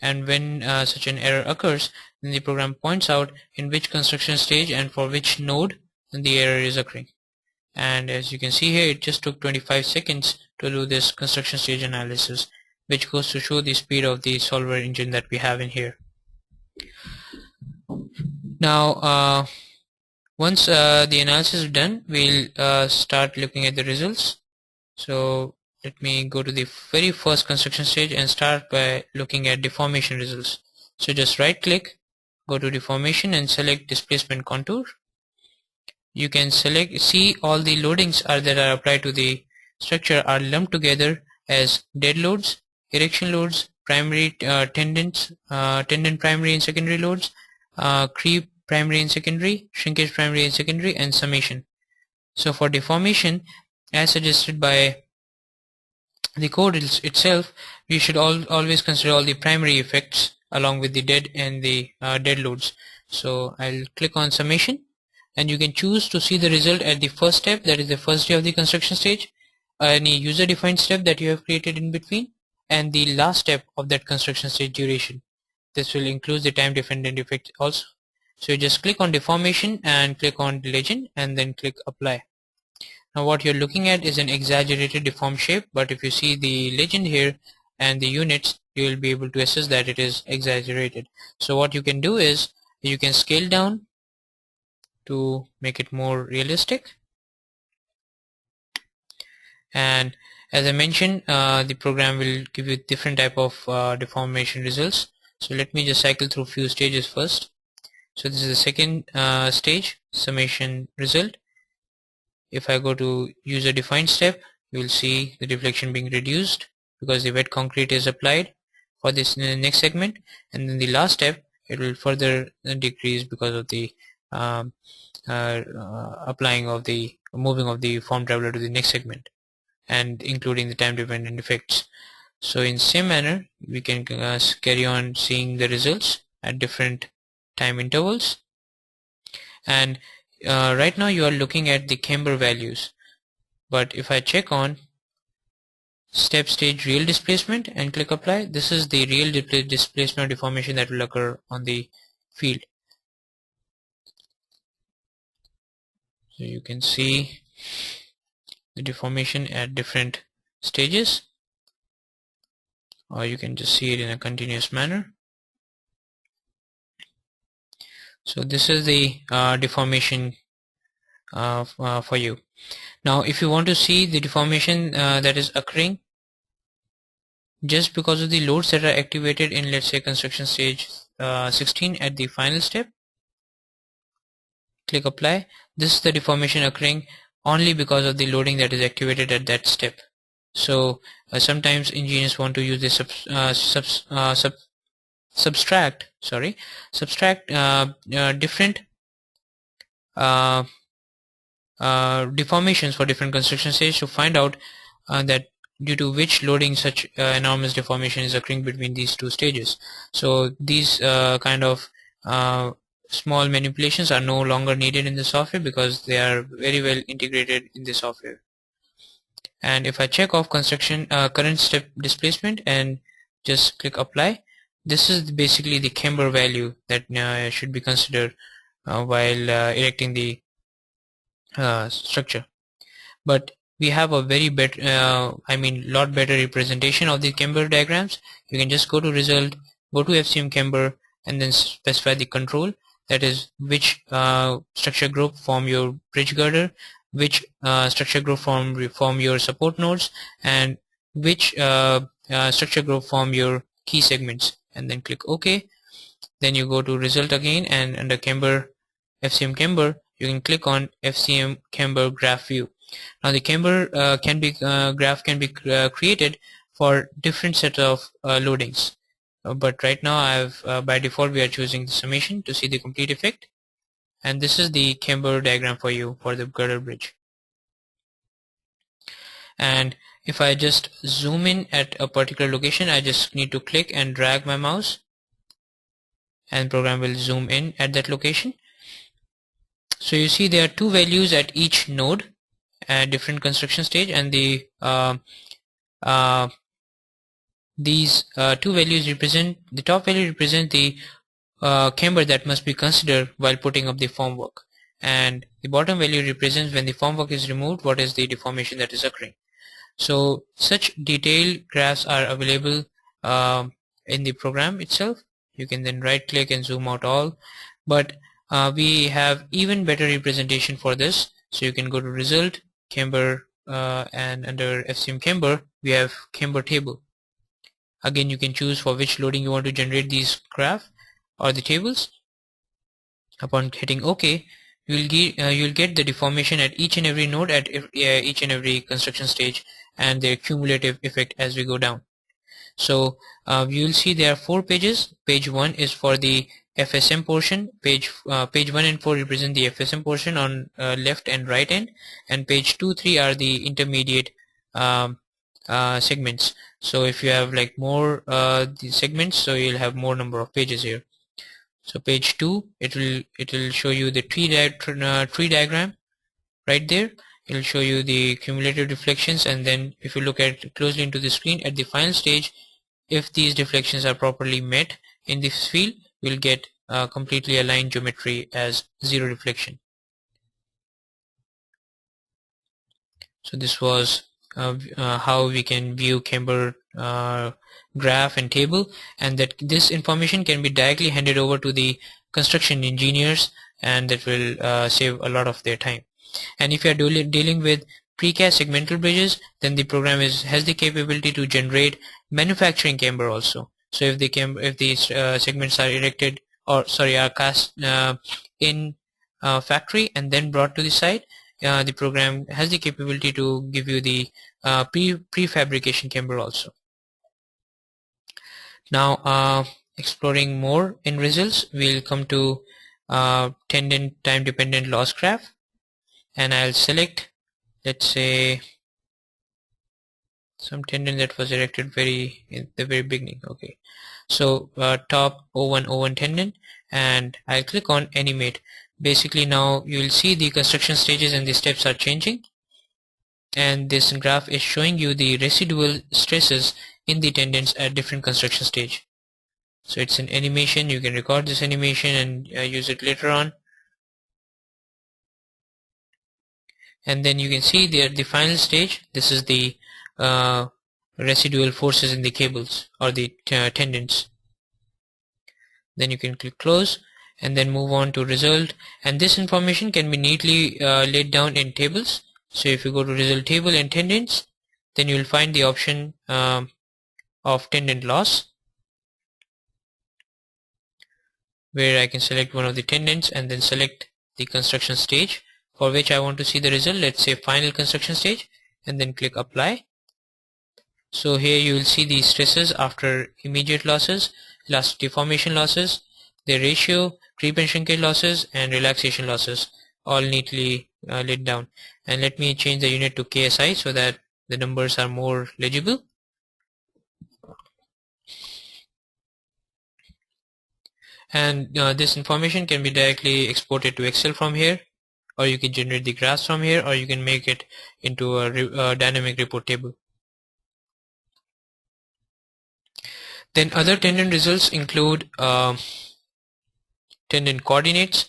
And when such an error occurs, then the program points out in which construction stage and for which node the error is occurring. And as you can see here, it just took 25 seconds to do this construction stage analysis, which goes to show the speed of the solver engine that we have in here. Now once the analysis is done, we'll start looking at the results. So let me go to the very first construction stage and start by looking at deformation results. So just right click, go to deformation and select displacement contour. You can see all the loadings that are applied to the structure are lumped together as dead loads, erection loads, primary tendon primary and secondary loads, creep primary and secondary, shrinkage primary and secondary, and summation. So for deformation, as suggested by the code itself, we should always consider all the primary effects along with the dead and the dead loads. So I'll click on summation, and you can choose to see the result at the first step, that is the first day of the construction stage, any user defined step that you have created in between, and the last step of that construction stage duration. This will include the time dependent effect also. So you just click on deformation and click on legend and then click apply. Now what you're looking at is an exaggerated deformed shape, but if you see the legend here and the units, you will be able to assess that it is exaggerated. So what you can do is you can scale down to make it more realistic, and as I mentioned, the program will give you different type of deformation results. So let me just cycle through few stages first. So this is the second stage, summation result. If I go to user defined step, you will see the deflection being reduced because the wet concrete is applied for this next segment, and then the last step, it will further decrease because of the applying of the moving of the form traveler to the next segment, and including the time dependent effects. So in same manner, we can carry on seeing the results at different time intervals. And right now you are looking at the camber values, but if I check on step stage real displacement and click apply, this is the real displacement or deformation that will occur on the field. So you can see the deformation at different stages, or you can just see it in a continuous manner. So this is the deformation for you. Now if you want to see the deformation that is occurring just because of the loads that are activated in, let's say, construction stage 16 at the final step, click apply. This is the deformation occurring only because of the loading that is activated at that step. So sometimes engineers want to use this subtract different deformations for different construction stages to find out that due to which loading such enormous deformation is occurring between these two stages. So these kind of small manipulations are no longer needed in the software because they are very well integrated in the software. And if I check off construction current step displacement and just click apply, this is basically the camber value that should be considered while erecting the structure. But we have a very better, lot better representation of the camber diagrams. You can just go to result, go to FCM camber, and then specify the control, that is which structure group form your bridge girder, which structure group form your support nodes, and which structure group form your key segments, and then click OK. Then you go to result again, and under Camber, FCM Camber, you can click on FCM Camber graph view. Now the Camber graph can be created for different set of loadings. But right now by default we are choosing the summation to see the complete effect. And this is the Camber diagram for you for the girder bridge. And if I just zoom in at a particular location, I just need to click and drag my mouse, and program will zoom in at that location. So you see there are two values at each node at different construction stage, and these two values represent, the top value represents the camber that must be considered while putting up the formwork, and the bottom value represents when the formwork is removed, what is the deformation that is occurring. So such detailed graphs are available in the program itself. You can then right click and zoom out all, but we have even better representation for this. So you can go to result, camber, and under FCM camber we have camber table. Again, you can choose for which loading you want to generate these graph or the tables. Upon hitting OK, you'll get the deformation at each and every node at each and every construction stage, and their cumulative effect as we go down. So you'll see there are 4 pages. Page 1 is for the FSM portion. Page 1 and 4 represent the FSM portion on left and right end, and page 2, 3 are the intermediate segments. So if you have like more the segments, so you'll have more number of pages here. So page 2, it will show you the tree diagram right there. It will show you the cumulative deflections, and then if you look at closely into the screen at the final stage, if these deflections are properly met in this field, we'll get completely aligned geometry as zero deflection. So this was how we can view camber graph and table, and that this information can be directly handed over to the construction engineers, and that will save a lot of their time. And if you are dealing with precast segmental bridges, then the program has the capability to generate manufacturing camber also. So if these segments are erected, or sorry, are cast in factory and then brought to the site, the program has the capability to give you the prefabrication camber also. Now exploring more in results, we'll come to tendon time dependent loss graph, and I'll select, let's say, some tendon that was erected in the very beginning. Okay, so top O1 tendon, and I'll click on animate. Basically now you will see the construction stages and the steps are changing, and this graph is showing you the residual stresses in the tendons at different construction stage. So it's an animation. You can record this animation and use it later on. And then you can see there the final stage. This is the residual forces in the cables or the tendons. Then you can click close and then move on to result, and this information can be neatly laid down in tables. So if you go to result table and tendons, then you will find the option of tendon loss, where I can select one of the tendons and then select the construction stage for which I want to see the result. Let's say final construction stage, and then click apply. So here you will see the stresses after immediate losses, elastic deformation losses, their ratio, creep and shrinkage losses, and relaxation losses, all neatly laid down. And let me change the unit to KSI so that the numbers are more legible. And this information can be directly exported to Excel from here, or you can generate the graphs from here, or you can make it into a dynamic report table. Then other tendon results include tendon coordinates.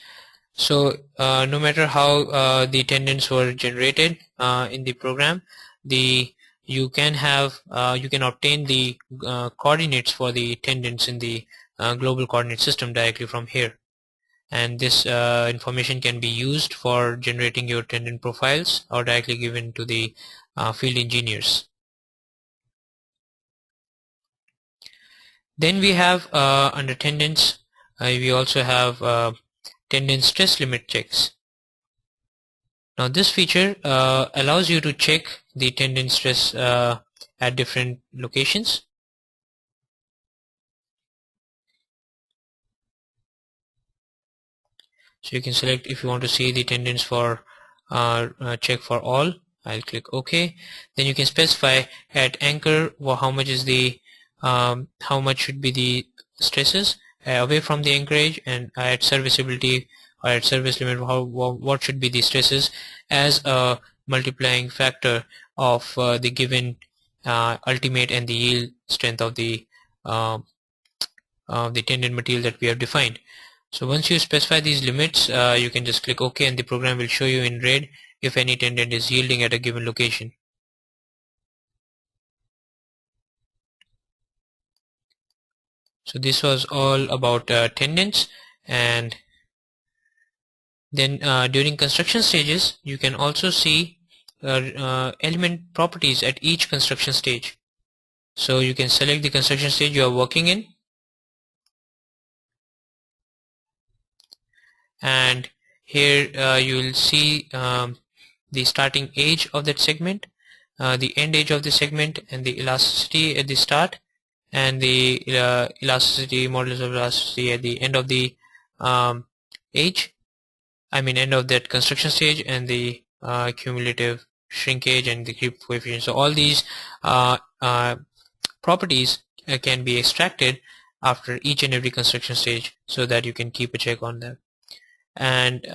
So no matter how the tendons were generated in the program, you can obtain the coordinates for the tendons in the global coordinate system directly from here, and this information can be used for generating your tendon profiles or directly given to the field engineers. Then we have under tendons we also have tendon stress limit checks. Now this feature allows you to check the tendon stress at different locations. So you can select if you want to see the tendons for check for all. I'll click OK. Then you can specify at anchor how much is the how much should be the stresses away from the anchorage, and at serviceability or at service limit what should be the stresses as a multiplying factor of the given ultimate and the yield strength of the tendon material that we have defined. So once you specify these limits, you can just click OK, and the program will show you in red if any tendon is yielding at a given location. So this was all about tendons. And then during construction stages, you can also see element properties at each construction stage. So you can select the construction stage you are working in, and here you will see the starting age of that segment, the end age of the segment, and the elasticity at the start, and the elasticity, modulus of elasticity at the end of the age, end of that construction stage, and the cumulative shrinkage and the creep coefficient. So all these properties can be extracted after each and every construction stage so that you can keep a check on them. And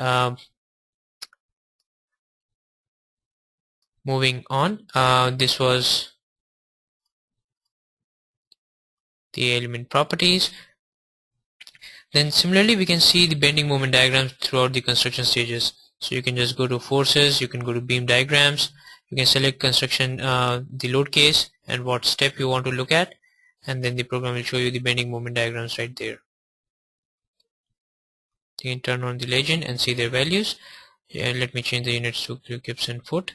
moving on, this was the element properties. Then similarly we can see the bending moment diagrams throughout the construction stages. So you can just go to forces, you can go to beam diagrams, you can select construction the load case and what step you want to look at, and then the program will show you the bending moment diagrams right there. You can turn on the legend and see their values. Let me change the units to Gibson foot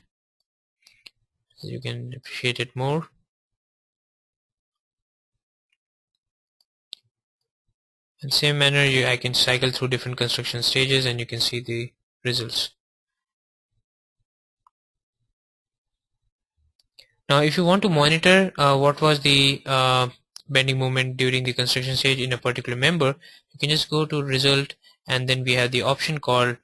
so you can appreciate it more. In the same manner, I can cycle through different construction stages and you can see the results. Now if you want to monitor what was the bending moment during the construction stage in a particular member, you can just go to result, and then we have the option called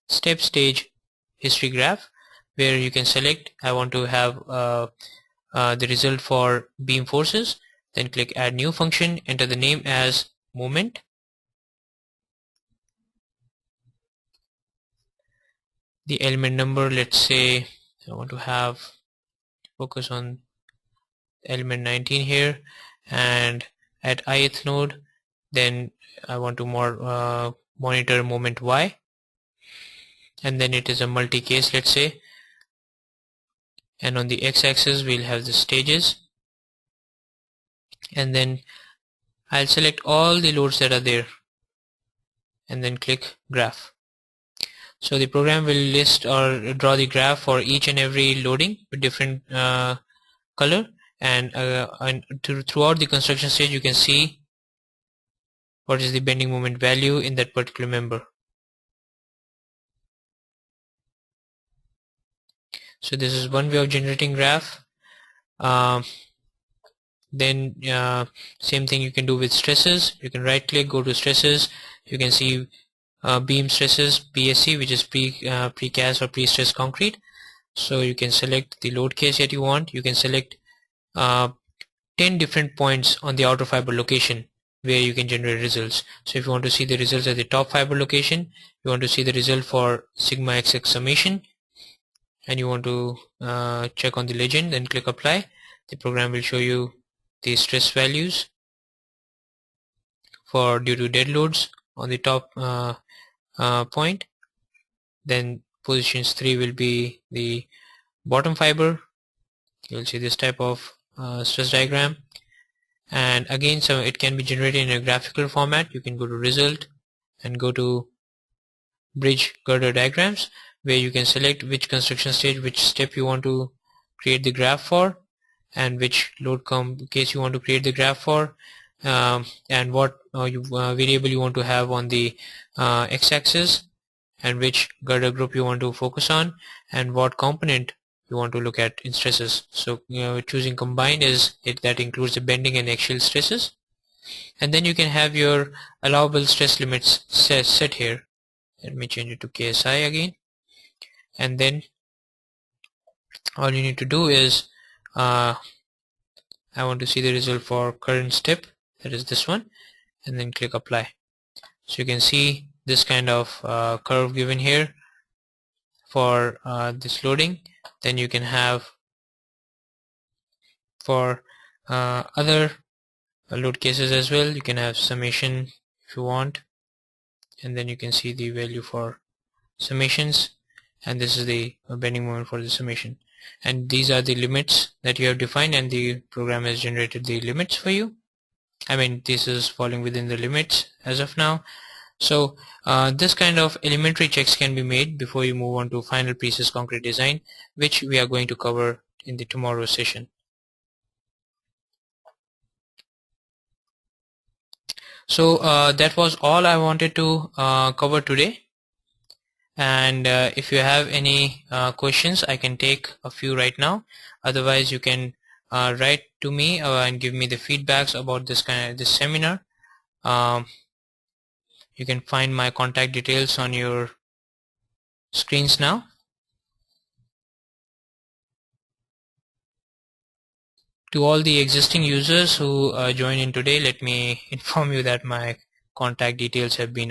step stage history graph, where you can select I want to have the result for beam forces, then click add new function, enter the name as moment, the element number, let's say I want to have focus on element 19 here, and at ith node then I want to monitor moment Y, and then it is a multi-case, let's say, and on the x-axis we'll have the stages, and then I'll select all the loads that are there and then click graph. So the program will list or draw the graph for each and every loading with different color, and throughout the construction stage you can see what is the bending moment value in that particular member. So this is one way of generating graph. Then same thing you can do with stresses. You can right click, go to stresses, you can see beam stresses, PSC, which is precast or pre-stressed concrete. So you can select the load case that you want. You can select 10 different points on the outer fiber location where you can generate results. So if you want to see the results at the top fiber location, you want to see the result for sigma xx summation, and you want to check on the legend, then click apply. The program will show you the stress values for due to dead loads on the top point. Then positions 3 will be the bottom fiber. You'll see this type of stress diagram, and again, so it can be generated in a graphical format. You can go to result and go to bridge girder diagrams, where you can select which construction stage, which step you want to create the graph for, and which load case you want to create the graph for, and what variable you want to have on the x-axis, and which girder group you want to focus on, and what component you want to look at in stresses. So choosing combine is it that includes the bending and axial stresses. And then you can have your allowable stress limits set here. Let me change it to KSI again, and then all you need to do is I want to see the result for current step, that is this one, and then click apply. So you can see this kind of curve given here for this loading. Then you can have for other load cases as well. You can have summation if you want, and then you can see the value for summations, and this is the bending moment for the summation, and these are the limits that you have defined, and the program has generated the limits for you. I mean, this is falling within the limits as of now. So this kind of elementary checks can be made before you move on to final precise concrete design, which we are going to cover in the tomorrow's session. So that was all I wanted to cover today, and if you have any questions, I can take a few right now. Otherwise you can write to me and give me the feedbacks about this seminar. You can find my contact details on your screens now. To all the existing users who joined in today, let me inform you that my contact details have been